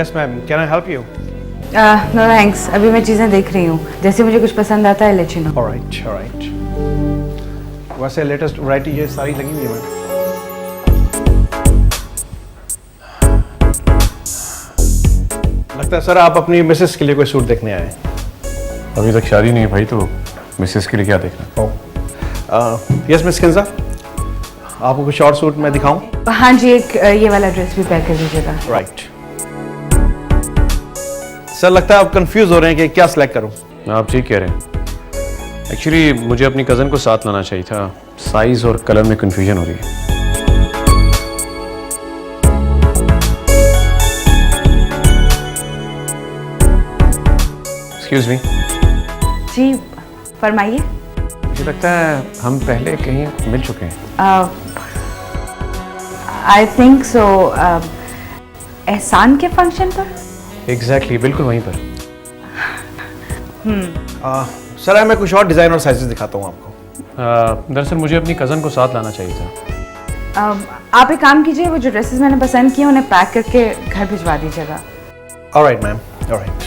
Yes, ma'am. Can I help you? No thanks, अभी मैं चीज़ें देख रही हूँ, जैसे मुझे कुछ पसंद आता है let you know. All right, all right. वैसे लेटेस्ट वैरायटी ये सारी लगी हुई है मैम। लगता है सर आप अपनी मिसेस के लिए कोई सूट देखने आए हैं। अभी तक शादी नहीं है भाई, तो मिसेस के लिए क्या देखना। यस मिस किंजा, आपको कुछ और सूट मैं दिखाऊं? हाँ जी, एक ये वाला ड्रेस भी पैक कर दीजिएगा। राइट। सर लगता है आप कंफ्यूज हो रहे हैं कि क्या सिलेक्ट करूं। आप ठीक कह रहे हैं। एक्चुअली मुझे अपनी कज़न को साथ लाना चाहिए था, साइज़ और कलर में कन्फ्यूजन हो रही है। Excuse me. जी फरमाइए। मुझे लगता है हम पहले कहीं मिल चुके हैं। आई थिंक सो, एहसान के फंक्शन पर। एग्जैक्टली, बिल्कुल वहीं पर। सर मैं कुछ और डिज़ाइन और साइजेस दिखाता हूँ आपको। दरअसल मुझे अपनी कज़न को साथ लाना चाहिए था। आप एक काम कीजिए, वो जो ड्रेसेस मैंने पसंद किए उन्हें पैक करके घर भिजवा दीजिएगा। Alright ma'am, alright.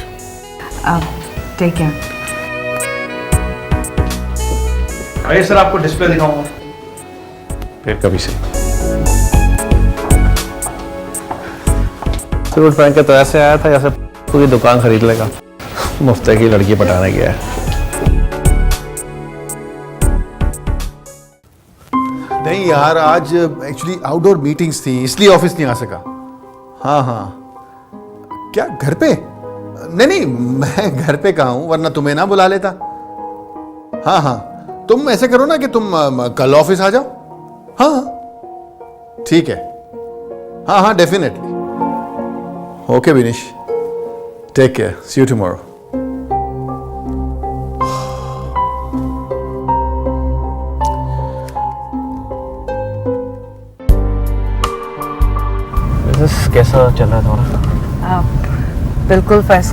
Take care. आइए सर आपको डिस्प्ले दिखाऊंगा। फिर कभी से। सूट पहन के तो ऐसे आया था जैसे पूरी दुकान खरीद लेगा। मुफ्ते की लड़की पटाने गया है। नहीं यार, आज एक्चुअली आउटडोर मीटिंग्स थी, इसलिए ऑफिस नहीं आ सका। हाँ हाँ। क्या घर पे? नहीं नहीं, मैं घर पे कहाँ हूँ, वरना तुम्हें ना बुला लेता। हाँ हाँ, तुम ऐसे करो ना कि तुम कल ऑफिस आ जाओ। हाँ हाँ ठीक है। हाँ हाँ definitely. Okay Vinish, take care, see you tomorrow. Business कैसा चल रहा है तुम्हारा? बिल्कुल फर्स्ट